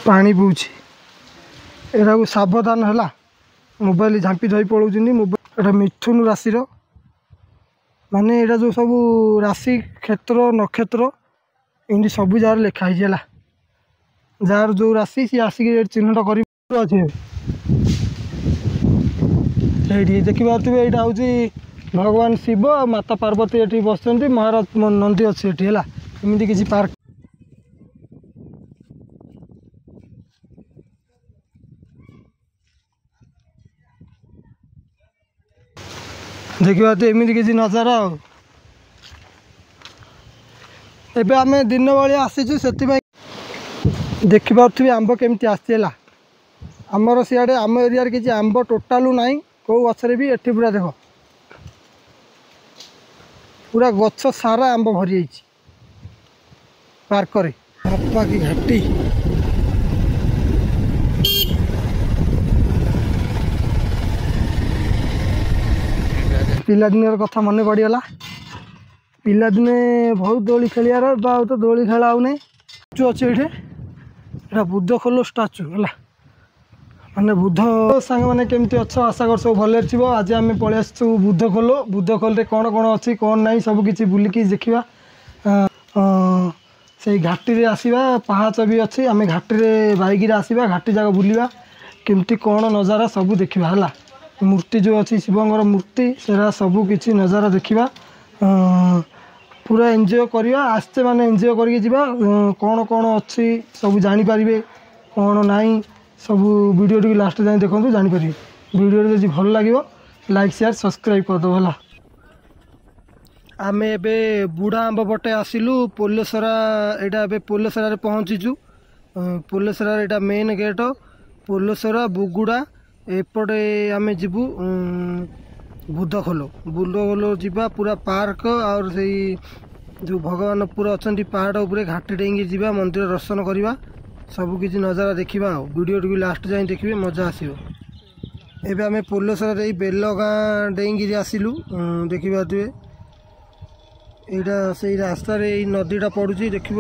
पानी पीछे एटा सावधान है मोबाइल झांपी धोई पड़ों मोबाइल मिथुन राशि माने एटा जो सब राशि क्षेत्र नक्षत्र इमती सब जगह लिखाई है जार जो राशि सी आसिक चिन्हट कर देखिए यहाँ हूँ भगवान शिव और माता पार्वती ये बस महाराज नंदी अच्छी है एमती किसी पार्क देखिए तो एमती किसी नजारा एबे आम दिन भाई आसीचु से देखिपे आंब केमती आसला आमर सियाड़े आम एरिया किसी आंब टोटालू ना कौ गचरे भी एटी पूरा देख पूरा गच सारा आंब भरी जाइए पार्क बापा की घाटी पिलादिन कथा मन पड़गला पिलादिने बहुत दोली खेलियार तो दोली खेला आउ नहीं स्टाचू अच्छे ये बुद्ध खोल स्टाचू है माने बुद्ध सांग मैंने केमती अच्छ आशा कर सब भले थो आज आम पलि आसु बुद्ध खोल कौन कौन अच्छी कौन ना सबकि बुलिकी देखा से घाटी आसवा पहाच भी अच्छी आम घाटी बैक आसवा घाटी जाक बुलवा केमती कौन नजारा सब देखा है मूर्ति जो अच्छी शिवंर मूर्ति से सबकि नजारा देखा पूरा एंजॉय करवा आस्ते माने एंजॉय करके जीवा कौन कौन अच्छी सब जानीपर कौन नाई सब वीडियो टी लास्ट जाए देखो जानीपर वीडियो जो भल लगे लाइक शेयर सब्सक्राइब करदे है आम ए बुढ़ा आंब पटे आसिलु पोलेसरा यहाँ पोलेसरा पहुँचीचु पोलेसरा यहाँ मेन गेट पोलेसरा बुगुड़ा एपटे आम जीवु बुद्ध खोल जीवा पूरा पार्क और से जो भगवान पूरा अच्छा पहाड़ उपर घाटी डेंगी जीवा मंदिर दर्शन करवा सबकि नजारा देखा वीडियो टी लास्ट जाए देखिए मजा आसो एवं आम पोलेसर बेल गाँ डेंगी आसिलु देखा यहाँ से रास्तार नदीटा पड़ुची देख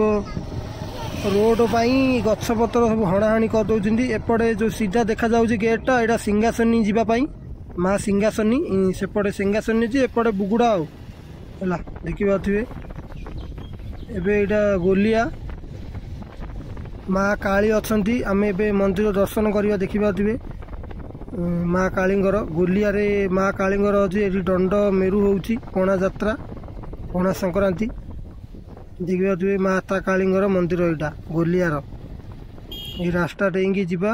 रोड पाई गछपतर सब हणाहाणी करदे एपटे जो सीधा देखा जाऊँगी गेटा यहाँ सिंहासनी जीवाई माँ सिंहासनी सेपटे सिंहासनी जी एपटे बुगुड़ा है देखा एवं गोलिया माँ काली अच्छा आम ए मंदिर दर्शन करवा देखा माँ कालींगर गोलिया माँ कालींगर अच्छी ये दंड मेरु होची पणा जात्रा पणा संक्रांति देखा माता कालींगर मंदिर यहाँ गोलियार ये रास्ता डेंगी जीवा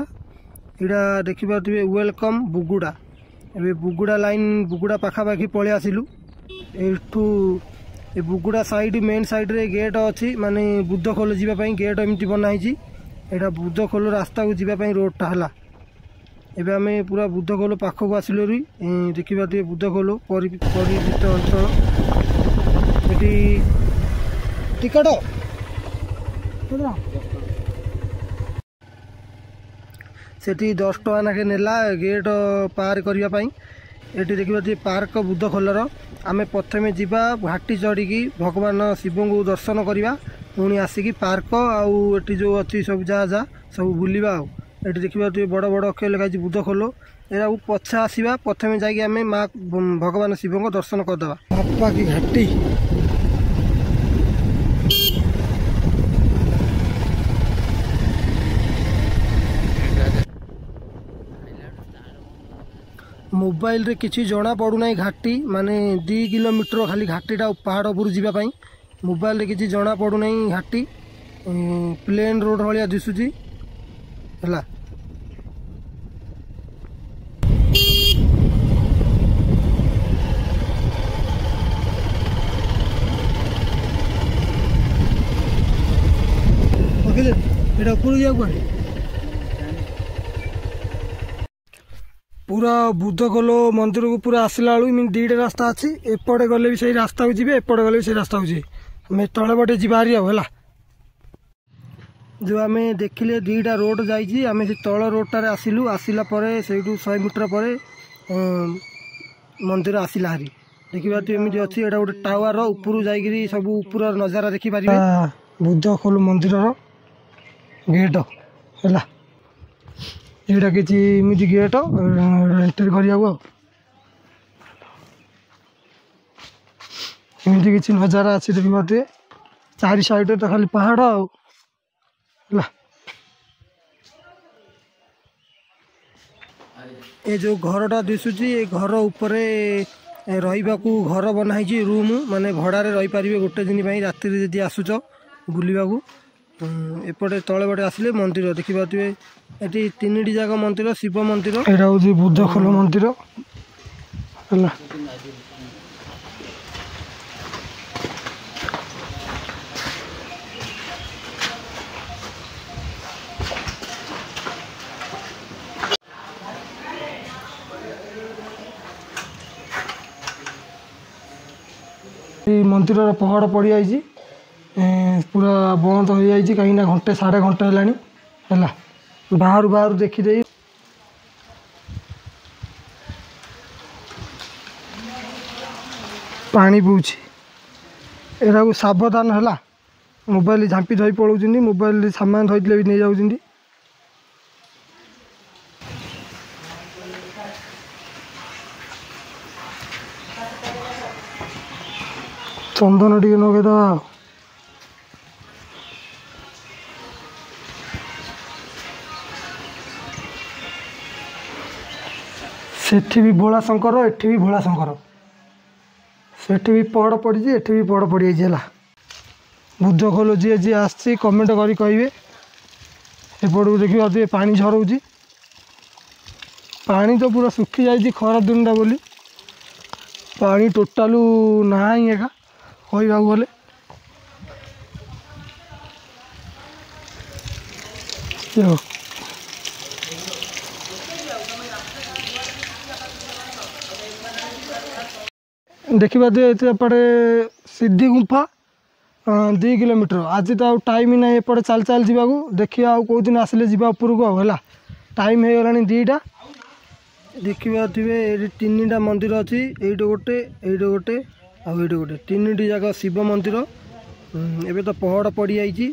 यहाँ देखा वेलकम बुगुड़ा ए बुगुड़ा लाइन बुगुड़ा पाखापाखि पलि आसिलु एठू ए बुगुड़ा साइड मेन साइड रे गेट अच्छी माने बुद्ध खोल जावाई गेट एमती बनाई यहाँ बुद्ध खोल रास्ता को जावाई रोडटा है एवं आम पूरा बुद्ध खोल पाखक आसिलु देखा बुद्ध खोल परिचित अंचल टिकट सेठी 10 टका नाखे नेला गेट पार करने ये देखा पार्क बुद्ध खोलर आम प्रथमे जीवा घाटी चढ़ी भगवान शिव को दर्शन करवा पुणी आसिकी पार्क आउ जो अच्छी सब जहाँ सब बुलवा ये देखा बड़ बड़ अक्षर लिखाई बुद्ध खोल यहाँ पछे आसवा प्रथमे जाकि आम माँ भगवान शिव को दर्शन करदे बापा की घाटी मोबाइल रे किसी जना पड़ूना घाटी माने 2 किलोमीटर खाली घाटीटा पहाड़ उपर जावाई मोबाइल रे किसी जना पड़ूना घाटी प्लेन रोड भाया दिशुची है ये ऊपर जाए पूरा बुद्ध खोल मंदिर को पूरा आसला बेलू 2टा रास्ता अच्छी एपटे गले भी सही रास्ता को जी एपटे गले भी सही रास्ता को जी आम तले बटे जीवारी है जो आम देखिले 2टा रोड जाइए आम से तल रोडटार आसिलु आसला से 100 मीटर पर मंदिर आसला हारी देखा तो एमती अच्छी एटा गोटे टावर ऊपर जाकि सब ऊपर नजारा देखिपारे बुद्ध खोल मंदिर गेट ହେଲା। ଏଇଟା କିଛି ଏମିତି ଗେଟ୍ ଏଣ୍ଟ୍ରି କରିବାକୁ ଆଉ ଏମିତି କିଛି ନଜାରା ଅଛି ଦେଖିପାରୁଥିବେ। ଚାରି ସାଇଡ଼ରେ ତ ଖାଲି ପାହାଡ଼ ଆଉ ହେଲା। ଏ ଯେଉଁ ଘରଟା ଦିଶୁଛି ଏ ଘର ଉପରେ ରହିବାକୁ ଘର ବନା ହେଇଛି ରୁମ୍, ମାନେ ଭଡ଼ାରେ ରହିପାରିବେ ଗୋଟେ ଦିନ ପାଇଁ ରାତିରେ ଯଦି ଆସୁଛ ବୁଲିବାକୁ। ଏପଟେ ତଳେ ପଟେ ଆସିଲେ ମନ୍ଦିର ଦେଖିପାରୁଥିବେ। ଏଠି ତିନିଟି ଯାକ ମନ୍ଦିର, ଶିବ ମନ୍ଦିର, ଏଇଟା ହେଉଛି ବୁଦ୍ଧ ଖୋଲ ମନ୍ଦିର ହେଲା। এই ମନ୍ଦିରର ପହଡ଼ ପଡ଼ିଯାଇଛି, ପୁରା ବନ୍ଦ ହୋଇଯାଇଛି କାହିଁକିନା ଘଣ୍ଟେ ସାଢ଼େ ଘଣ୍ଟେ ହେଲାଣି ହେଲା। ବାହାରୁ ବାହାରୁ ଦେଖିଦେଇ ପାଣି ପିଉଛି। ଏଟାକୁ ସାବଧାନ ହେଲା, ମୋବାଇଲ ଝାମ୍ପି ଧରି ପଳାଉଛନ୍ତି, ମୋବାଇଲରେ ସାମାନ ଧରିଥିଲେ ବି ନେଇଯାଉଛନ୍ତି। ଚନ୍ଦନ ଟିକେ ଲଗେଇଦେବା ଆଉ। ସେଠି ବି ଭୋଳା ଶଙ୍କର, ଏଠି ବି ଭୋଳା ଶଙ୍କର, ସେଠି ବି ପହଡ଼ ପଡ଼ିଛି, ଏଠି ବି ପହଡ଼ ପଡ଼ିଯାଇଛି ହେଲା। ବୁଦ୍ଧ ଖୋଲ ଯିଏ ଯିଏ ଆସିଛି କମେଣ୍ଟ କରି କହିବେ। ଏପଟକୁ ଦେଖିପାରୁଥିବେ ପାଣି ଝରଉଛି, ପାଣି ତ ପୁରା ଶୁଖିଯାଇଛି ଖରା ଦିନଟା ବୋଲି, ପାଣି ଟୋଟାଲ ନାହିଁ ଏକା କହିବାକୁ ଗଲେ। ଦେଖିପାରୁଥିବେ ଏପଟେ ସିଦ୍ଧି ଗୁମ୍ଫା 2 କିଲୋମିଟର। ଆଜି ତ ଆଉ ଟାଇମ୍ ନାହିଁ ଏପଟେ ଚାଲି ଚାଲି ଯିବାକୁ, ଦେଖିବା ଆଉ କେଉଁଦିନ ଆସିଲେ ଯିବା ଉପରକୁ ଆଉ ହେଲା। ଟାଇମ୍ ହେଇଗଲାଣି 2ଟା। ଦେଖିପାରୁଥିବେ ଏଠି 3ଟା ମନ୍ଦିର ଅଛି, ଏଇଠି ଗୋଟେ, ଏଇଠି ଗୋଟେ ଆଉ ଏଇଠି ଗୋଟେ, 3ଟି ଯାକ ଶିବ ମନ୍ଦିର। ଏବେ ତ ପହଡ଼ ପଡ଼ିଯାଇଛି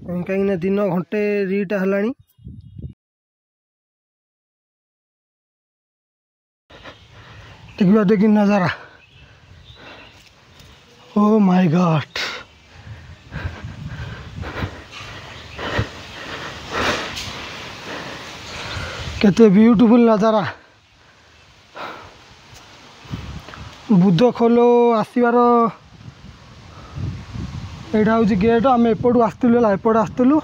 କାହିଁକିନା ଦିନ ଘଣ୍ଟେ 2ଟା ହେଲାଣି। ଦେଖିପାରୁଥିବେ କି ନଜାରା, ଓ ମାଇ ଗଡ୍। କେତେ ବିୟୁଟିଫୁଲ ନଜାରା। ବୁଦ୍ଧ ଖୋଲ ଆସିବାର ଏଇଟା ହେଉଛି ଗେଟ୍। ଆମେ ଏପଟୁ ଆସିଥିଲୁ ହେଲା, ଏପଟେ ଆସିଥିଲୁ।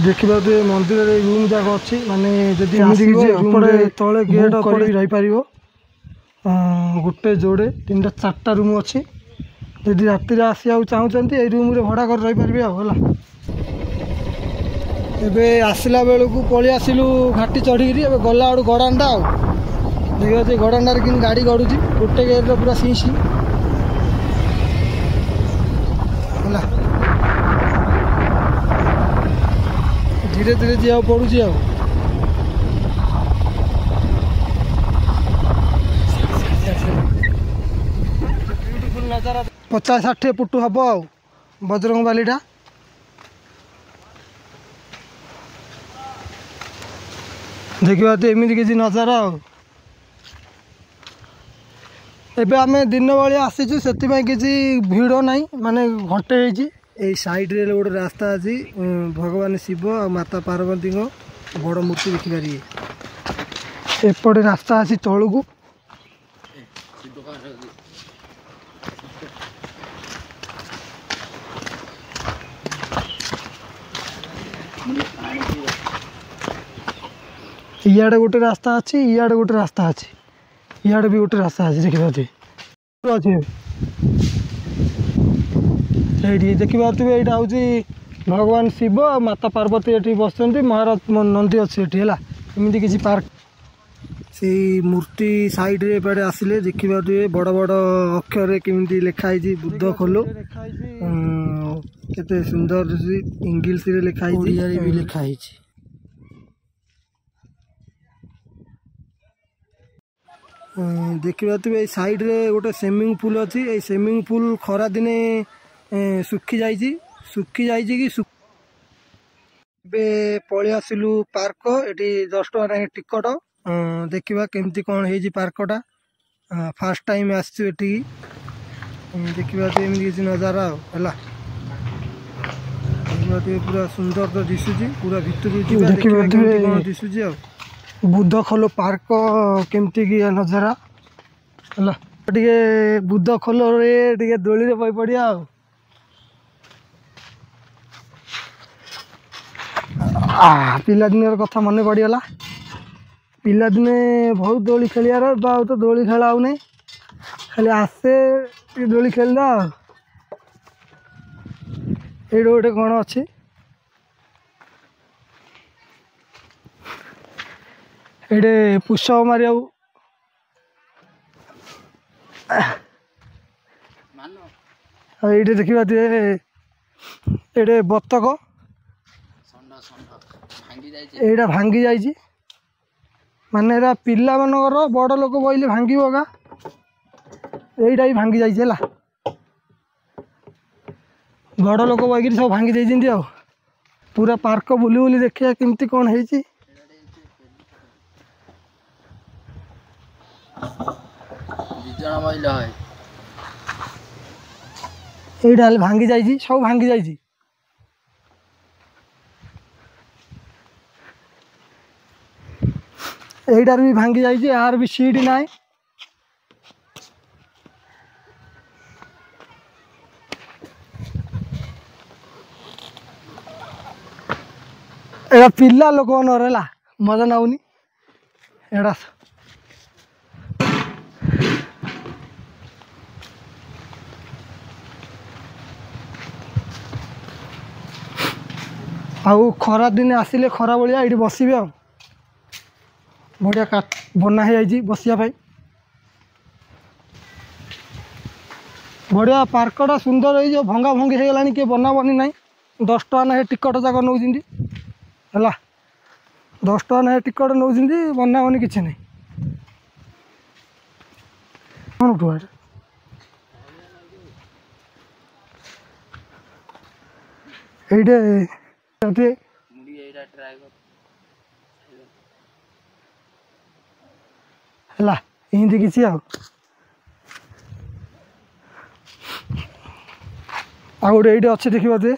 ଦେଖିପାରୁଥିବେ ମନ୍ଦିରରେ ରୁମ୍ ଯାକ ଅଛି, ମାନେ ଯଦି ଆସିବ ଏପଟେ ତଳେ ଗେଟ୍ କରି ରହିପାରିବ। ଗୋଟେ ଯୋଡ଼େ 3ଟା 4ଟା ରୁମ୍ ଅଛି। ଯଦି ରାତିରେ ଆସିବାକୁ ଚାହୁଁଛନ୍ତି ଏଇ ରୁମ୍ରେ ଭଡ଼ା କରି ରହିପାରିବେ ଆଉ ହେଲା। ଏବେ ଆସିଲା ବେଳକୁ ପଳେଇ ଆସିଲୁ ଘାଟି ଚଢ଼ିକିରି, ଏବେ ଗଲା ବେଳକୁ ଗଡ଼ାଣ୍ଡା ଆଉ। ଦେଖିପାରୁଥିବେ ଗଡ଼ାଣ୍ଡାରେ କିନ୍ତୁ ଗାଡ଼ି ଗଡ଼ୁଛି, ଗୋଟେ ଗେଟ୍ରେ ପୁରା ସିସି ହେଲା। ଧୀରେ ଧୀରେ ଯିବାକୁ ପଡ଼ୁଛି ଆଉ। 50-60 ଫୁଟ ହବ ଆଉ ବଜରଙ୍ଗ ବାଲିଟା। ଦେଖିପାରୁଥିବେ ଏମିତି କିଛି ନଜାରା ଆଉ। ଏବେ ଆମେ ଦିନ ବେଳିଆ ଆସିଛୁ, ସେଥିପାଇଁ କିଛି ଭିଡ଼ ନାହିଁ, ମାନେ ଘଣ୍ଟେ ହେଇଛି। ଏଇ ସାଇଡ଼ରେ ଗୋଟେ ରାସ୍ତା ଅଛି, ଭଗବାନ ଶିବ ଆଉ ମାତା ପାର୍ବତୀଙ୍କ ବଡ଼ ମୂର୍ତ୍ତି ଦେଖିପାରିବେ। ଏପଟେ ରାସ୍ତା ଅଛି ତଳକୁ। ଇଆଡ଼େ ଗୋଟେ ରାସ୍ତା ଅଛି, ଇଆଡ଼େ ଗୋଟେ ରାସ୍ତା ଅଛି, ଇଆଡ଼େ ବି ଗୋଟେ ରାସ୍ତା ଅଛି। ଦେଖିପାରୁଥିବେ ଅଛି ଏଇଠି, ଦେଖିପାରୁଥିବେ ଏଇଟା ହେଉଛି ଭଗବାନ ଶିବ ଆଉ ମାତା ପାର୍ବତୀ ଏଠି ବସିଛନ୍ତି, ମହାରାଜ ନନ୍ଦୀ ଅଛି ଏଠି ହେଲା। ଏମିତି କିଛି ପାର୍କ, ସେଇ ମୂର୍ତ୍ତି ସାଇଡ଼ରେ ଏପଟେ ଆସିଲେ ଦେଖିପାରୁଥିବେ ବଡ଼ ବଡ଼ ଅକ୍ଷରରେ କେମିତି ଲେଖା ହେଇଛି ବୁଦ୍ଧ ଖୋଲ। କେତେ ସୁନ୍ଦର ଇଂଲିଶରେ ଲେଖା ହେଇଛି, ଓଡ଼ିଆରେ ବି ଲେଖା ହେଇଛି। ଦେଖିପାରୁଥିବେ ଏଇ ସାଇଡ଼ରେ ଗୋଟେ ସୁଇମିଂ ପୁଲ୍ ଅଛି। ଏଇ ସୁଇମିଂ ପୁଲ୍ ଖରାଦିନେ ଶୁଖି ଯାଇଛି କି ଏବେ ପଳେଇ ଆସିଲୁ ପାର୍କ। ଏଠି 10 ଟଙ୍କା ଲେଖାଏଁ ଟିକଟ। ଦେଖିବା କେମିତି କ'ଣ ହେଇଛି ପାର୍କଟା। ଫାର୍ଷ୍ଟ ଟାଇମ୍ ଆସିଛୁ ଏଠିକି। ଦେଖିବା ତ ଏମିତି କିଛି ନଜାରା ଆଉ ହେଲା। ଦେଖିବା ଟିକେ ପୁରା ସୁନ୍ଦର ତ ଦିଶୁଛି। ପୁରା ଭିତରକୁ ଯିବା ଦେଖିବା କେମିତି କ'ଣ ଦିଶୁଛି ଆଉ। ବୁଧ ଖୋଲ ପାର୍କ କେମିତି କି ନଜାରା ହେଲା। ଟିକେ ବୁଧ ଖୋଲରେ ଟିକେ ଦୋଳିରେ ବହି ପଡ଼ିବା ଆଉ। ପିଲାଦିନର କଥା ମନେ ପଡ଼ିଗଲା। ପିଲାଦିନେ ବହୁତ ଦୋଳି ଖେଳିବାର। ଏବେ ଆଉ ତ ଦୋଳି ଖେଳ ଆଉ ନାହିଁ। ଖାଲି ଆସେ ଟିକେ ଦୋଳି ଖେଳିଲା ଆଉ। ଏଇଠି ଗୋଟେ କ'ଣ ଅଛି। ଏଇଠି ପୁଷ ମାରିବାକୁ ଆଉ ଏଇଠି ଦେଖିବା ଟିକେ ଏଇଠି ବତକ ଏଇଟା ଭାଙ୍ଗି ଯାଇଛି। ମାନେ ଏଇଟା ପିଲାମାନଙ୍କର ବଡ଼ ଲୋକ ବଇଲେ ଭାଙ୍ଗିବ ଗା। ଏଇଟା ବି ଭାଙ୍ଗି ଯାଇଛି ହେଲା। ବଡ଼ ଲୋକ ବଇକିରି ସବୁ ଭାଙ୍ଗି ଦେଇଛନ୍ତି ଆଉ। ପୁରା ପାର୍କ ବୁଲି ବୁଲି ଦେଖିବା କେମିତି କ'ଣ ହେଇଛି। ଏଇଟା ହେଲେ ଭାଙ୍ଗି ଯାଇଛି, ସବୁ ଭାଙ୍ଗି ଯାଇଛି। এইটার ବି ଭାଙ୍ଗି ଯାଇଛି। ଆର ବି ସିଟ୍ ନାହିଁ। ଏଇଟା ପିଲା ଲୋକମାନଙ୍କର ହେଲା, ମଜା ନାଗୁନି ଏଇଟା। ଆଉ ଖରା ଦିନେ ଆସିଲେ ଖରା ଭଳିଆ ଏଇଠି ବସିବେ ଆଉ। ବଢ଼ିଆ ବନା ହେଇଯାଇଛି ବସିବା ପାଇଁ। ବଢ଼ିଆ ପାର୍କଟା ସୁନ୍ଦର ହେଇଯିବ। ଭଙ୍ଗା ଭଙ୍ଗି ହେଇଗଲାଣି, କିଏ ବନାବନି ନାହିଁ। 10 ଟଙ୍କା ଲେଖାଏଁ ଟିକଟ ଯାକ ନେଉଛନ୍ତି ହେଲା। 10 ଟଙ୍କା ଲେଖାଏଁ ଟିକଟ ନେଉଛନ୍ତି, ବନାବନି କିଛି ନାହିଁ। କ'ଣ କୁହ ଏଇଠି ହେଲା ଏମିତି କିଛି ଆଉ। ଆଉ ଗୋଟେ ଏଇଠି ଅଛି ଦେଖିବା ଯେ।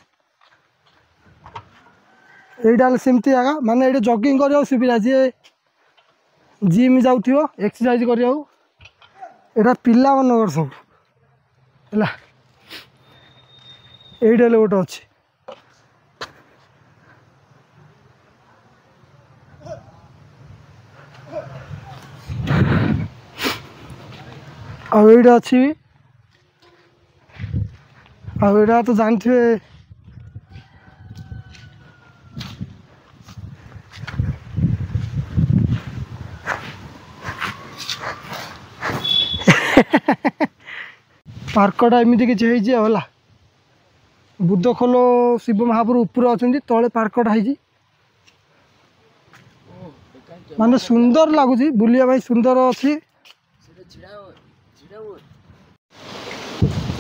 এইটা হলে সেমতি জায়গা, মানে এটা জগিং করা সুবিধা। যে জিম যাওথিব এক্সরসাইজ করা, এটা পিলা মানকর সব ହେଲା। এইটা হলে গোটে ଅଛି। ଆଉ ଏଇଟା ଅଛି ବି। ଆଉ ଏଇଟା ତ ଜାଣିଥିବେ ପାର୍କଟା ଏମିତି କିଛି ହେଇଛି ଆଉ ହେଲା। ବୁଧ ଖୋଲ ଶିବ ମହାପ୍ରଭୁ ଉପରେ ଅଛନ୍ତି, ତଳେ ପାର୍କଟା ହେଇଛି। ମାନେ ସୁନ୍ଦର ଲାଗୁଛି, ବୁଲିବା ପାଇଁ ସୁନ୍ଦର ଅଛି।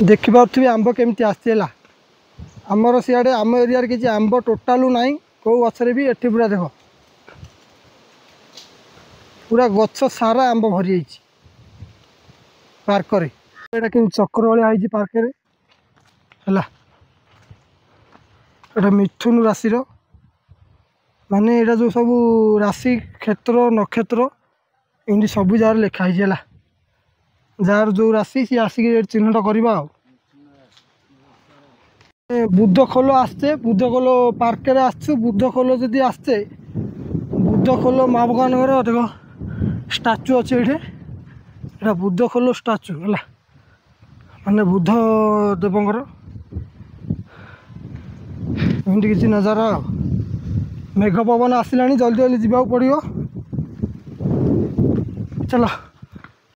ଦେଖିପାରୁଥିବେ ଆମ୍ବ କେମିତି ଆସିଛି ହେଲା। ଆମର ସିଆଡ଼େ ଆମ ଏରିଆରେ କିଛି ଆମ୍ବ ଟୋଟାଲ ନାହିଁ, କେଉଁ ଗଛରେ ବି। ଏଠି ପୁରା ଦେଖ, ପୁରା ଗଛ ସାରା ଆମ୍ବ ଭରି ଯାଇଛି ପାର୍କରେ। ଏଇଟା କେମିତି ଚକ୍ର ଭଳିଆ ହେଇଛି ପାର୍କରେ ହେଲା। ଏଇଟା ମିଥୁନ ରାଶିର, ମାନେ ଏଇଟା ଯେଉଁ ସବୁ ରାଶି କ୍ଷେତ୍ର ନକ୍ଷତ୍ର ଏମିତି ସବୁ ଜାଗାରେ ଲେଖା ହେଇଛି ହେଲା। ଯାହାର ଯେଉଁ ରାଶି ସିଏ ଆସିକି ଏଠି ଚିହ୍ନଟ କରିବା ଆଉ। ବୁଧ ଖୋଲ আসছে, ବୁଧ ଖୋଲ ପାର୍କରେ আসଛୁ। ବୁଧ ଖୋଲ ଯଦି আসছে, ବୁଧ ଖୋଲ ମା ଭଗବାନଙ୍କର ଦେଖ ଷ୍ଟାଚୁ ଅଛି ଏଇଠି। ଏଇଟା ବୁଧ ଖୋଲ ଷ୍ଟାଚୁ ହେଲା, ମାନେ ବୁଧ ଦେବଙ୍କର ଏମିତି କିଛି ନଜାରା ଆଉ। ମେଘ ପବନ ଆସିଲାଣି, ଜଲ୍ଦି ଜଲ୍ଦି ଯିବାକୁ ପଡ଼ିବ। ଚାଲ।